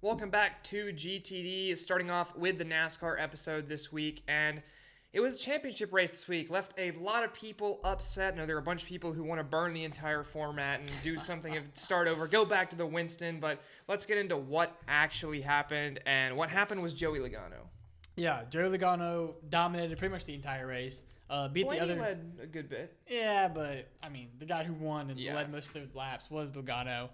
Welcome back to GTD, starting off with the NASCAR episode this week, and it was a championship race this week. Left a lot of people upset. I know there are a bunch of people who want to burn the entire format and do something and start over, go back to the Winston, but let's get into what actually happened, and what happened was Joey Logano. Yeah, Joey Logano dominated pretty much the entire race. Beat Blaney the other. led a good bit. Yeah, but I mean, the guy who won and Yeah. led most of the laps was Logano.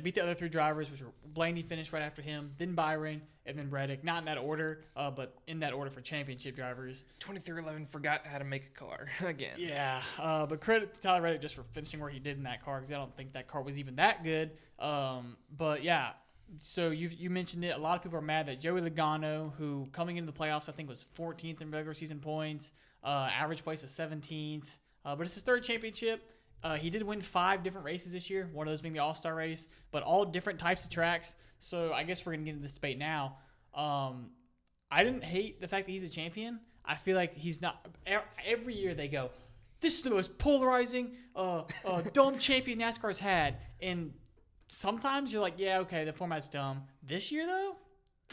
Beat the other three drivers, which were Blaney finished right after him, then Byron, and then Reddick. Not in that order, but in that order for championship drivers. 2311 forgot how to make a car again. Yeah, but credit to Tyler Reddick just for finishing where he did in that car, because I don't think that car was even that good. But yeah, so you mentioned it. A lot of people are mad that Joey Logano, who coming into the playoffs I think was 14th in regular season points, average place is 17th, but it's his third championship. He did win 5 different races this year, one of those being the All-Star race, but all different types of tracks. So I guess we're going to get into this debate now. I didn't hate the fact that he's a champion. I feel like he's not – every year they go, this is the most polarizing, dumb champion NASCAR's had. And sometimes you're like, yeah, okay, the format's dumb. This year, though,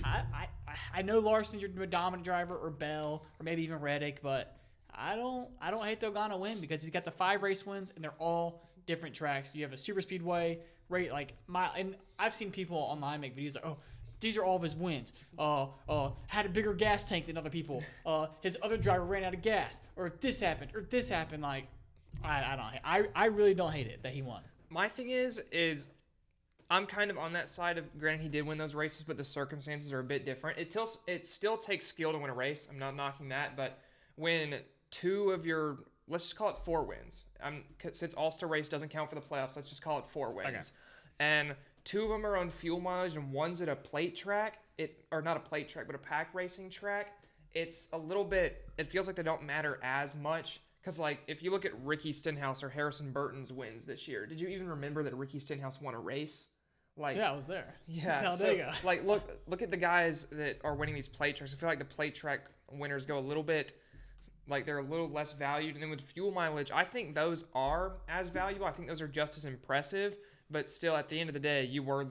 I know Larson's your dominant driver, or Bell, or maybe even Reddick, but – I don't hate the Logano win because he's got the 5 race wins and they're all different tracks. You have a super speedway rate and I've seen people online make videos like, oh, these are all of his wins. Had a bigger gas tank than other people. His other driver ran out of gas, or this happened. Like, I really don't hate it that he won. My thing is I'm kind of on that side of, granted he did win those races, but the circumstances are a bit different. It still takes skill to win a race. I'm not knocking that, but when 2 of your, let's just call it 4 wins. Since All-Star race doesn't count for the playoffs, let's just call it 4 wins. Okay. And 2 of them are on fuel mileage and one's at a plate track, or not a plate track, but a pack racing track. It's a little bit, it feels like they don't matter as much. Because, like, if you look at Ricky Stenhouse or Harrison Burton's wins this year, did you even remember that Ricky Stenhouse won a race? Like, yeah, I was there. Yeah. So, like, look at the guys that are winning these plate tracks. I feel like the plate track winners go a little bit, like, they're a little less valued. And then with fuel mileage, I think those are as valuable. I think those are just as impressive. But still, at the end of the day, you were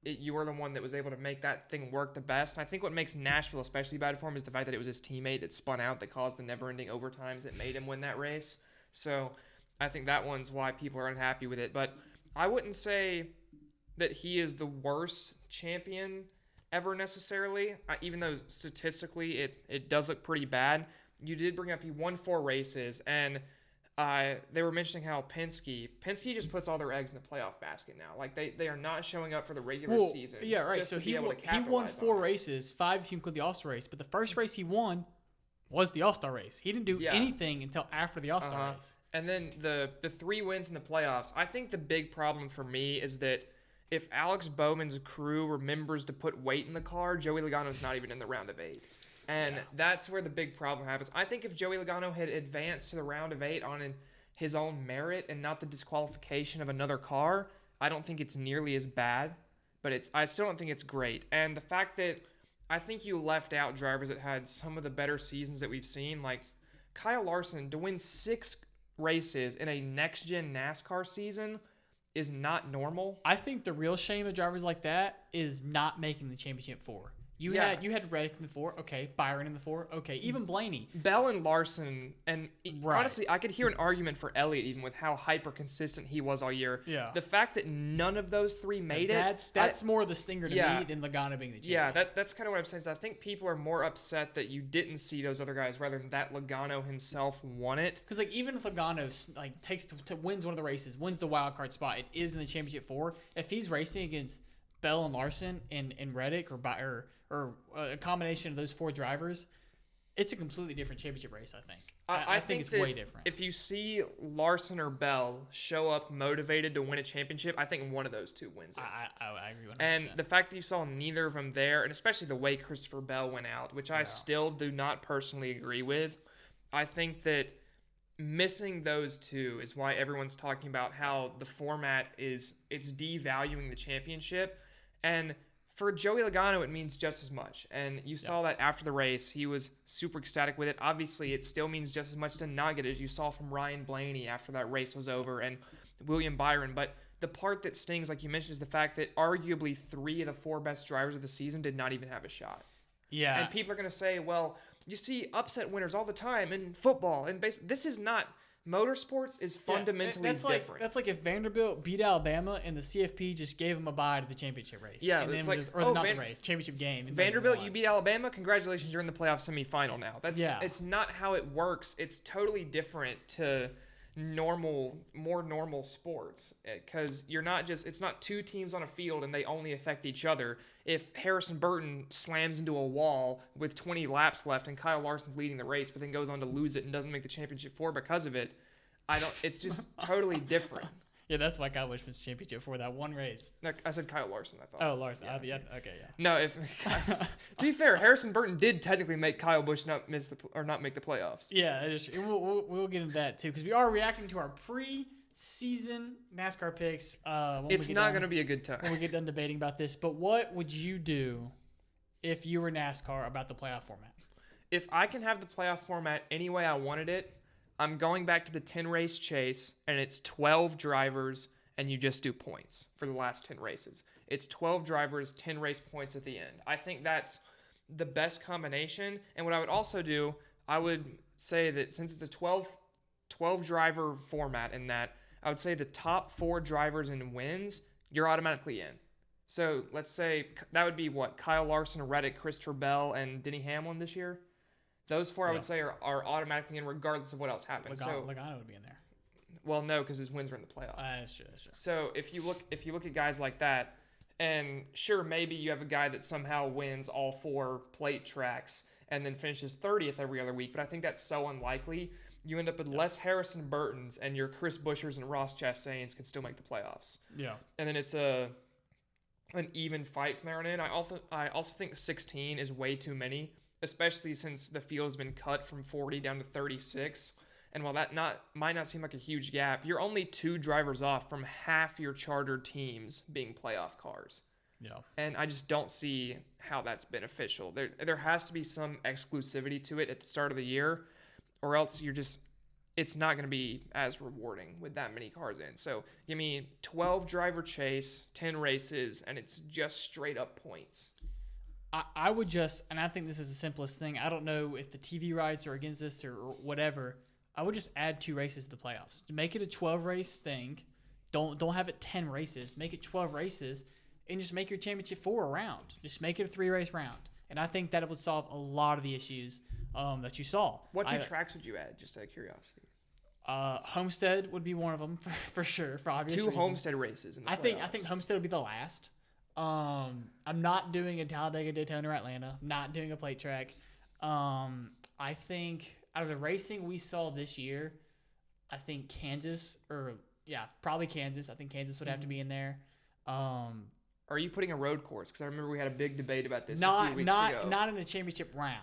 the one that was able to make that thing work the best. And I think what makes Nashville especially bad for him is the fact that it was his teammate that spun out that caused the never-ending overtimes that made him win that race. So I think that one's why people are unhappy with it. But I wouldn't say that he is the worst champion ever necessarily, even though statistically it does look pretty bad. You did bring up he won 4 races, and they were mentioning how Penske just puts all their eggs in the playoff basket now. Like, they are not showing up for the regular season. Yeah, right. So he won 4 races, 5 if you include the All-Star race, but the first race he won was the All-Star race. He didn't do anything until after the All-Star race. And then the 3 wins in the playoffs, I think the big problem for me is that if Alex Bowman's crew remembers to put weight in the car, Joey Logano's not even in the round of 8. And that's where the big problem happens. I think if Joey Logano had advanced to the round of 8 on his own merit and not the disqualification of another car, I don't think it's nearly as bad. But I still don't think it's great. And the fact that I think you left out drivers that had some of the better seasons that we've seen, like Kyle Larson, to win 6 races in a next-gen NASCAR season is not normal. I think the real shame of drivers like that is not making the championship 4. You had Reddick in the 4, okay. Byron in the 4, okay. Even Blaney. Bell and Larson, and honestly, I could hear an argument for Elliott even with how hyper consistent he was all year. Yeah. The fact that none of those 3 made it. That's more the stinger to me than Logano being the champion. Yeah, that's kind of what I'm saying. Is I think people are more upset that you didn't see those other guys rather than that Logano himself won it. Because, like, even if Logano wins one of the races, wins the wild card spot, it is in the championship 4. If he's racing against Bell and Larson and Reddick or a combination of those 4 drivers, it's a completely different championship race, I think. I think it's way different. If you see Larson or Bell show up motivated to win a championship, I think one of those 2 wins it. I agree 100%. And the fact that you saw neither of them there, and especially the way Christopher Bell went out, which I still do not personally agree with, I think that missing those 2 is why everyone's talking about how the format it's devaluing the championship. And for Joey Logano, it means just as much. And you saw that after the race. He was super ecstatic with it. Obviously, it still means just as much to not get it, as you saw from Ryan Blaney after that race was over and William Byron. But the part that stings, like you mentioned, is the fact that arguably 3 of the 4 best drivers of the season did not even have a shot. Yeah. And people are going to say, well, you see upset winners all the time in football and baseball. This is not. Motorsports is fundamentally different. That's like if Vanderbilt beat Alabama and the CFP just gave them a bye to the championship race. Yeah, and it's then like, the race, championship game. Vanderbilt, you beat Alabama. Congratulations, you're in the playoff semifinal now. It's not how it works. It's totally different to more normal sports, because it's not 2 teams on a field and they only affect each other. If Harrison Burton slams into a wall with 20 laps left and Kyle Larson's leading the race but then goes on to lose it and doesn't make the championship 4 because of it, it's just totally different. Yeah, that's why Kyle Busch missed the championship for that one race. No, I said Kyle Larson, I thought. Oh, Larson. Yeah. Okay, yeah. No, to be fair, Harrison Burton did technically make Kyle Busch not make the playoffs. Yeah, it is. We'll get into that too, because we are reacting to our pre-season NASCAR picks. It's not going to be a good time when we get done debating about this. But what would you do if you were NASCAR about the playoff format? If I can have the playoff format any way I wanted it, I'm going back to the 10-race chase, and it's 12 drivers, and you just do points for the last 10 races. It's 12 drivers, 10 race points at the end. I think that's the best combination. And what I would also do, I would say that since it's a 12 driver format in that, I would say the top 4 drivers in wins, you're automatically in. So let's say that would be what? Kyle Larson, Reddick, Christopher Bell, and Denny Hamlin this year? Those 4, I would say, are automatically in regardless of what else happens. Logano would be in there. Well, no, because his wins are in the playoffs. That's true. So if you look at guys like that, and sure, maybe you have a guy that somehow wins all 4 plate tracks and then finishes 30th every other week, but I think that's so unlikely. You end up with less Harrison Burtons, and your Chris Buschers and Ross Chastains can still make the playoffs. Yeah. And then it's an even fight from there on in. I also think 16 is way too many, especially since the field has been cut from 40 down to 36. And while that might not seem like a huge gap, you're only 2 drivers off from half your chartered teams being playoff cars. Yeah. And I just don't see how that's beneficial. There has to be some exclusivity to it at the start of the year, or else it's not going to be as rewarding with that many cars in. So give me 12 driver chase, 10 races, and it's just straight up points. I would just, and I think this is the simplest thing. I don't know if the TV rights are against this or whatever. I would just add 2 races to the playoffs. Make it a 12-race thing. Don't have it 10 races. Make it 12 races, and just make your championship 4 a round. Just make it a 3-race round. And I think that would solve a lot of the issues that you saw. What 2 tracks would you add, just out of curiosity? Homestead would be one of them for sure, for obvious 2 reasons. Homestead races in the playoffs. I think Homestead would be the last. I'm not doing a Talladega, Daytona, or Atlanta. I'm not doing a plate track. I think out of the racing we saw this year, I think probably Kansas. I think Kansas would have to be in there. Are you putting a road course? Because I remember we had a big debate about this a few weeks ago. Not in a championship round.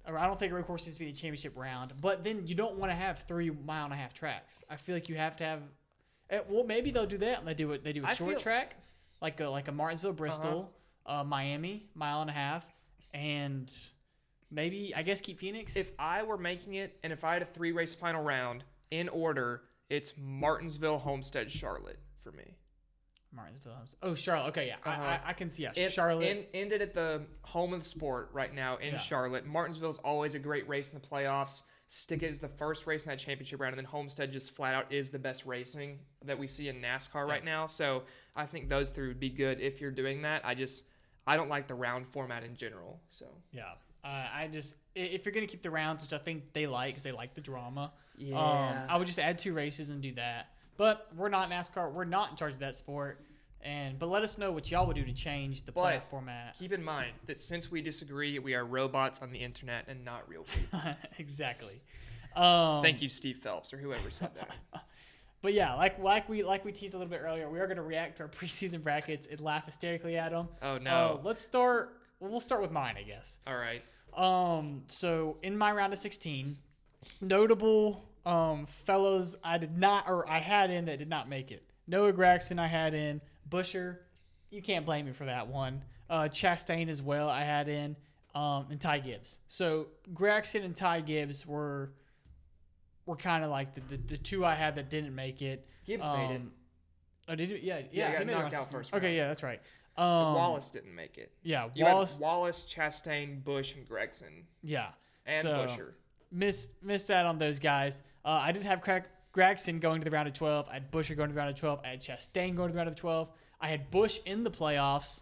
Or I don't think a road course needs to be the championship round. But then you don't want to have 3.5-mile tracks. I feel like you have to have. Well, maybe they'll do that and they do a short track, like a Martinsville, Bristol, Miami, 1.5 miles, and maybe I guess keep Phoenix. If I were making it, and if I had a 3-race final round in order, it's Martinsville, Homestead, Charlotte for me. Martinsville. Oh, Charlotte. Okay, yeah. I can see Charlotte. Ended at the home of the sport right now in Charlotte. Martinsville's always a great race in the playoffs. Stick it as the first race in that championship round, and then Homestead just flat out is the best racing that we see in NASCAR right now. So I think those 3 would be good if you're doing that. I don't like the round format in general. So yeah, if you're gonna keep the rounds, which I think they like because they like the drama. Yeah, I would just add 2 races and do that. But we're not NASCAR. We're not in charge of that sport. But let us know what y'all would do to change the playoff format. Keep in mind that since we disagree, we are robots on the internet and not real people. Exactly. Thank you, Steve Phelps, or whoever said that. But yeah, like we teased a little bit earlier, we are going to react to our preseason brackets and laugh hysterically at them. Oh no. Let's start. We'll start with mine, I guess. All right. So in my round of 16, notable fellows I had in that did not make it. Noah Gragson I had in. Buescher, you can't blame me for that one. Chastain as well I had in. And Ty Gibbs. So Gragson and Ty Gibbs were kind of like the 2 I had that didn't make it. Gibbs made it. Oh, did you? Yeah, Yeah, he got made it knocked on out season. first Okay, round. yeah, that's right. But Wallace didn't make it. Yeah, You Wallace. had Wallace, Chastain, Busch, and Gregson. Yeah, And so, Busher. Missed out on those guys. I did have Gregson going to the round of 12. I had Busher going to the round of 12. I had Chastain going to the round of 12. I had Busch in the playoffs.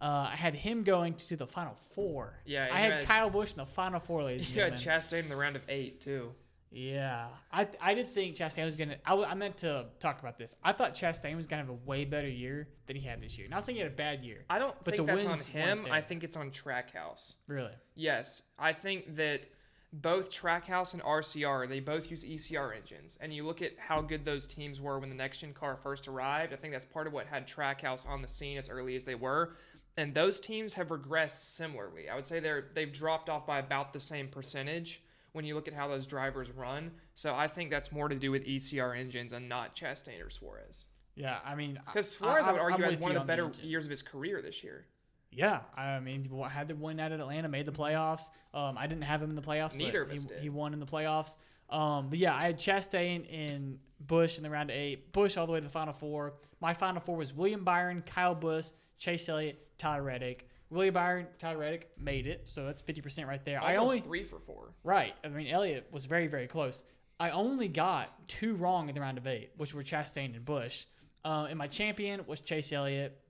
I had him going to the Final Four. Yeah, I had Kyle Busch in the Final Four, ladies and You had gentlemen. Chastain in the round of 8, too. Yeah, I did think Chastain was gonna. I meant to talk about this. I thought Chastain was gonna have a way better year than he had this year. Not saying he had a bad year. I don't But think the that's on wins him. weren't there. I think it's on Trackhouse. Really? Yes, I think that both Trackhouse and RCR, they both use ECR engines. And you look at how good those teams were when the next-gen car first arrived. I think that's part of what had Trackhouse on the scene as early as they were. And those teams have regressed similarly. I would say they've dropped off by about the same percentage when you look at how those drivers run. So I think that's more to do with ECR engines and not Chastain or Suarez. Yeah, I mean, Because Suarez, I would argue, I'm had with one you of the on better engine. years of his career this year. Yeah, I mean, had to win out at Atlanta, made the playoffs. I didn't have him in the playoffs, Neither but of us did. he won in the playoffs. But yeah, I had Chastain and Busch in the round of 8. Busch all the way to the Final Four. My Final Four was William Byron, Kyle Busch, Chase Elliott, Tyler Reddick. William Byron, Tyler Reddick made it, so that's 50% right there. I only 3 for 4. Right. I mean, Elliott was very, very close. I only got 2 wrong in the round of 8, which were Chastain and Busch. And my champion was Chase Elliott.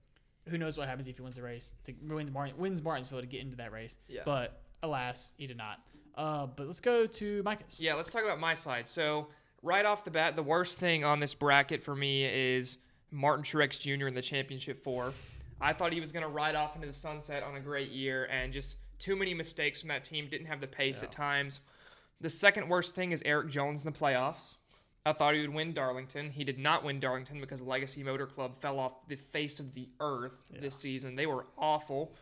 Who knows what happens if he wins the race to wins Martinsville to get into that race. Yeah. But alas, he did not. But let's go to Micah's. Yeah, let's talk about my side. So right off the bat, the worst thing on this bracket for me is Martin Truex Jr. in the championship 4. I thought he was going to ride off into the sunset on a great year, and just too many mistakes from that team. Didn't have the pace at times. The second worst thing is Eric Jones in the playoffs. I thought he would win Darlington. He did not win Darlington because Legacy Motor Club fell off the face of the earth this season. They were awful.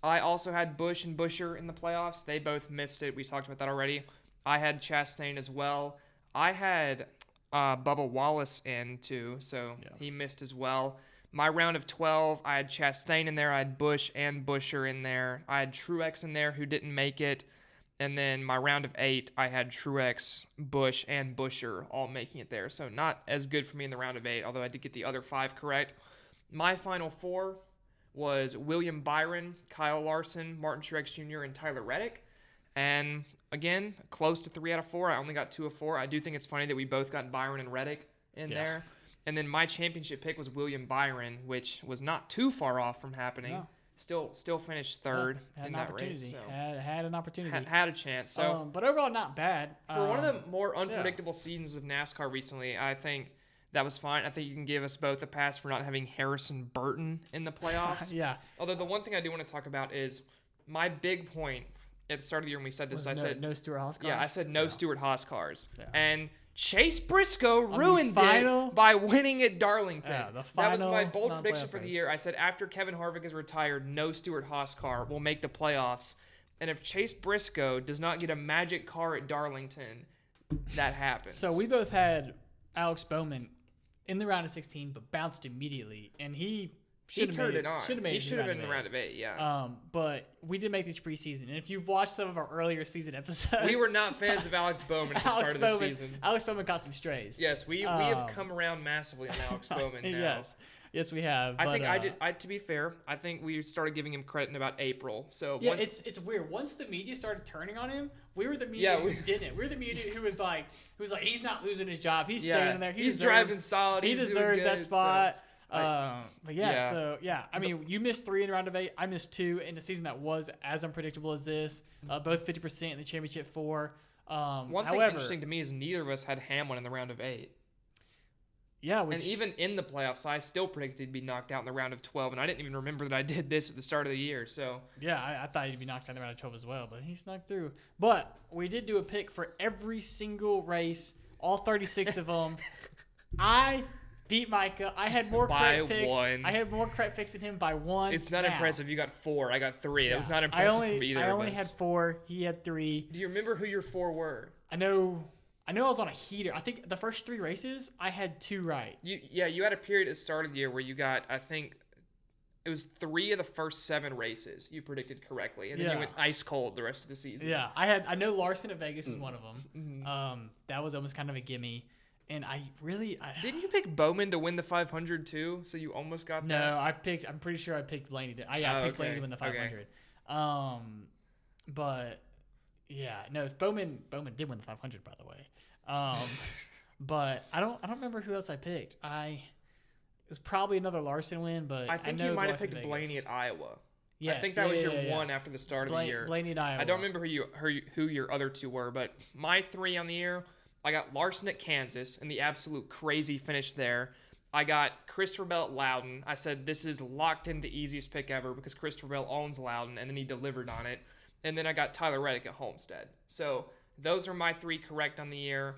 I also had Busch and Busher in the playoffs. They both missed it. We talked about that already. I had Chastain as well. I had Bubba Wallace in too, so he missed as well. My round of 12, I had Chastain in there. I had Busch and Busher in there. I had Truex in there who didn't make it. And then my round of 8, I had Truex, Busch, and Busher all making it there. So not as good for me in the round of 8, although I did get the other 5 correct. My final 4 was William Byron, Kyle Larson, Martin Truex Jr., and Tyler Reddick. And again, close to 3 out of 4. I only got 2 of 4. I do think it's funny that we both got Byron and Reddick in there. And then my championship pick was William Byron, which was not too far off from happening. No. Still finished 3rd in that race. So. Had an opportunity. Had a chance. So, but overall, not bad. For one of the more unpredictable seasons of NASCAR recently, I think that was fine. I think you can give us both a pass for not having Harrison Burton in the playoffs. Yeah. Although the one thing I do want to talk about is my big point at the start of the year when we said this. I said no Stewart-Haas cars. Yeah, I said no Stewart-Haas cars. Yeah. And Chase Briscoe ruined final, it by winning at Darlington. Yeah, that was my bold prediction for the year. I said after Kevin Harvick is retired, no Stewart-Haas car will make the playoffs. And if Chase Briscoe does not get a magic car at Darlington, that happens. So we both had Alex Bowman in the round of 16, but bounced immediately. And he turned it on. He should have been in the round of 8, yeah. But we did make these preseason. And if you've watched some of our earlier season episodes, we were not fans of Alex Bowman at the start of the season. Alex Bowman caught some strays. Yes, we have come around massively on Alex Bowman now. Yes, we have. I think I did. To be fair, I think we started giving him credit in about April. So yeah, it's weird. Once the media started turning on him, we were the media who didn't. We were the media who was like, he's not losing his job. He's staying there. He's driving solid. He deserves that spot. So. I mean, you missed 3 in the round of 8. I missed 2 in a season that was as unpredictable as this. Both 50% in the championship 4. One thing interesting to me is neither of us had Hamlin in the round of 8. Yeah, and even in the playoffs, I still predicted he'd be knocked out in the round of 12, and I didn't even remember that I did this at the start of the year. So yeah, I thought he'd be knocked out in the round of 12 as well, but he snuck through. But we did do a pick for every single race, all 36 of them. I beat Micah. I had more correct picks. I had more correct picks than him by 1. It's not impressive. You got 4. I got 3. That was not impressive from either of us. I only had 4. He had 3. Do you remember who your 4 were? I know I was on a heater. I think the first 3 races, I had 2 right. You had a period at the start of the year where you got, I think, it was 3 of the first 7 races you predicted correctly, and then you went ice cold the rest of the season. Yeah, I know Larson at Vegas is one of them. Mm-hmm. That was almost kind of a gimme. and Didn't you pick Bowman to win the 500 too? So you almost got that? No, I'm pretty sure I picked Blaney. I picked Blaney to win the 500. Okay. But yeah, no, if Bowman did win the 500, by the way. But I don't remember who else I picked. It was probably another Larson win, but I think you might have picked Blaney at Iowa. Yes, I think that was your one after the start of the year. Blaney and Iowa. I don't remember who your other two were, but my 3 on the year, I got Larson at Kansas and the absolute crazy finish there. I got Christopher Bell at Loudon. I said this is locked in the easiest pick ever because Christopher Bell owns Loudon, and then he delivered on it. And then I got Tyler Reddick at Homestead. So those are my 3 correct on the year.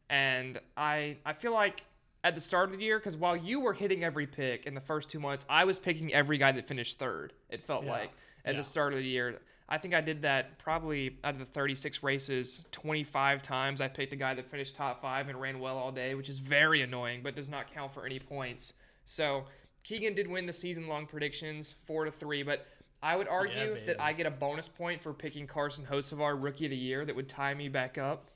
And I feel like at the start of the year, because while you were hitting every pick in the first 2 months, I was picking every guy that finished third, it felt like, at the start of the year. I think I did that probably out of the 36 races, 25 times. I picked a guy that finished top 5 and ran well all day, which is very annoying, but does not count for any points. So Keegan did win the season-long predictions, 4-3, but I would argue that I get a bonus point for picking Carson Hocevar Rookie of the Year that would tie me back up.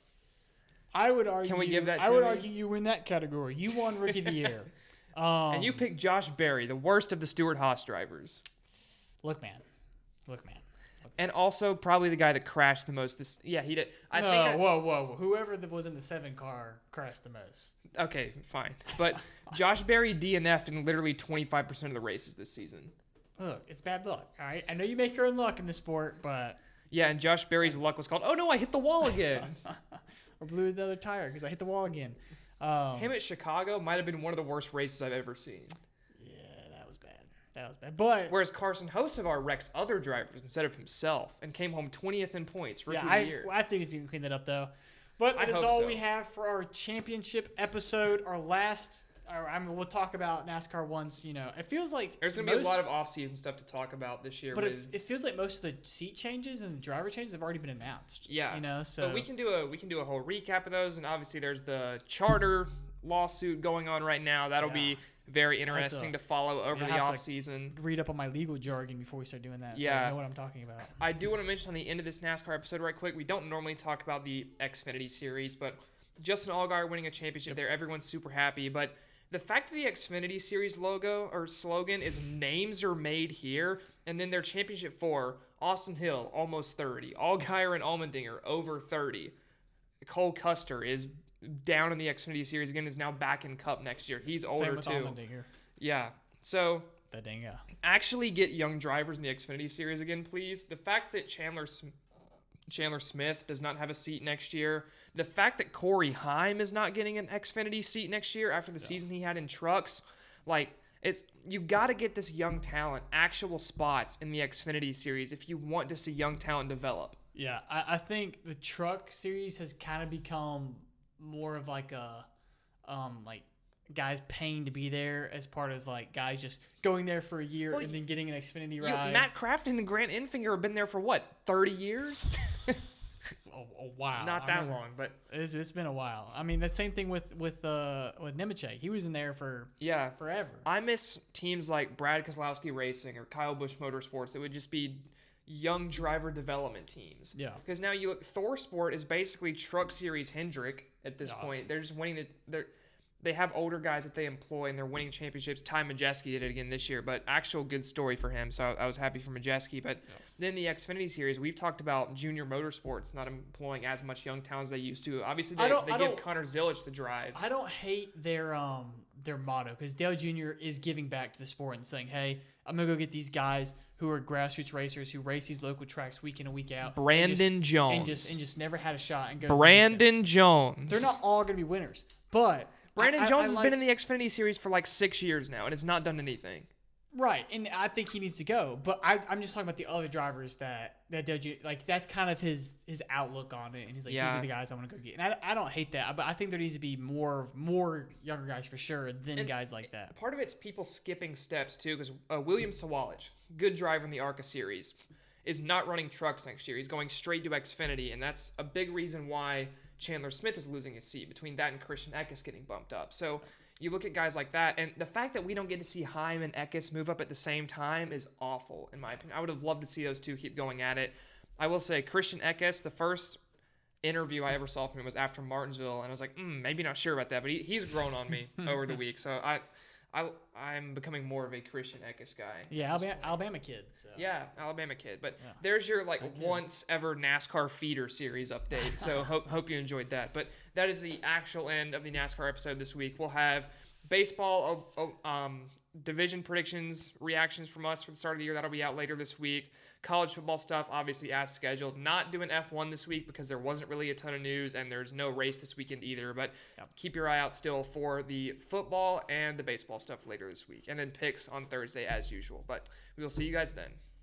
I would argue. Can we give that? I would argue you win that category. You won Rookie of the Year. And you picked Josh Berry, the worst of the Stewart-Haas drivers. Look, man. And also probably the guy that crashed the most. He did. Whoa. Whoever was in the 7 car crashed the most. Okay, fine. But Josh Berry DNF'd in literally 25% of the races this season. Look, it's bad luck, all right? I know you make your own luck in the sport, but... Yeah, and Josh Berry's luck was called, oh no, I hit the wall again. Or blew the other tire because I hit the wall again. Him at Chicago might have been one of the worst races I've ever seen. Yeah, that was bad. But whereas Carson Hocevar wrecks other drivers instead of himself and came home 20th in points, Rookie of the Year. I think he's going to clean that up, though. But that is all we have for our championship episode. Our last... we'll talk about NASCAR once, It feels like there's going to be a lot of off-season stuff to talk about this year. But it feels like most of the seat changes and the driver changes have already been announced. Yeah. So but we can do a whole recap of those, and obviously there's the charter lawsuit going on right now. That'll be very interesting to follow over the off-season. Read up on my legal jargon before we start doing that so I know what I'm talking about. I do want to mention on the end of this NASCAR episode right quick, we don't normally talk about the Xfinity Series, but Justin Allgaier winning a championship there, everyone's super happy, but the fact that the Xfinity Series logo or slogan is names are made here, and then their championship 4, Austin Hill, almost 30. Allgaier and Allmendinger, over 30. Cole Custer is down in the Xfinity Series again, is now back in Cup next year. He's older, Same with too. Allmendinger. Yeah. So, that dang yeah. Actually get young drivers in the Xfinity Series again, please. The fact that Chandler Smith does not have a seat next year. The fact that Corey Heim is not getting an Xfinity seat next year after the season he had in trucks. You got to get this young talent actual spots in the Xfinity Series if you want to see young talent develop. Yeah, I think the truck series has kind of become more of like a guys paying to be there as part of guys just going there for a year and then getting an Xfinity ride. Matt Crafton and Grant Enfinger have been there for 30 years? a while. Not that long, but it's been a while. I mean, the same thing with Nemechek. He was in there for forever. I miss teams like Brad Keselowski Racing or Kyle Busch Motorsports that would just be young driver development teams. Yeah. Because now you look, Thor Sport is basically Truck Series Hendrick at this point. They're just winning they have older guys that they employ, and they're winning championships. Ty Majeski did it again this year, but actual good story for him, so I was happy for Majeski. But then the Xfinity Series, we've talked about Junior Motorsports not employing as much young talent as they used to. Obviously, they give Connor Zilisch the drives. I don't hate their motto, because Dale Jr. is giving back to the sport and saying, hey, I'm going to go get these guys who are grassroots racers who race these local tracks week in and week out. Brandon Jones. And just never had a shot. And Brandon Jones. They're not all going to be winners, but... Brandon Jones has been in the Xfinity Series for 6 years now, and has not done anything. Right, and I think he needs to go. But I'm just talking about the other drivers that that's kind of his outlook on it, and he's like, these are the guys I want to go get. And I don't hate that, but I think there needs to be more younger guys for sure than guys like that. Part of it's people skipping steps too, because William Sawalich, good driver in the ARCA Series, is not running trucks next year. He's going straight to Xfinity, and that's a big reason why Chandler Smith is losing his seat, between that and Christian Eckes getting bumped up. So you look at guys like that, and the fact that we don't get to see Heim and Eckes move up at the same time is awful, in my opinion. I would have loved to see those two keep going at it. I will say, Christian Eckes, the first interview I ever saw from him was after Martinsville, and I was like, maybe not sure about that, but he's grown on me over the week. So I'm becoming more of a Christian Eckes guy. Yeah, Alabama kid. So. Yeah, Alabama kid. But there's your once ever NASCAR feeder series update. So hope you enjoyed that. But that is the actual end of the NASCAR episode this week. We'll have baseball division predictions, reactions from us for the start of the year. That'll be out later this week. College football stuff, obviously, as scheduled. Not doing F1 this week because there wasn't really a ton of news, and there's no race this weekend either. But keep your eye out still for the football and the baseball stuff later this week. And then picks on Thursday as usual. But we will see you guys then.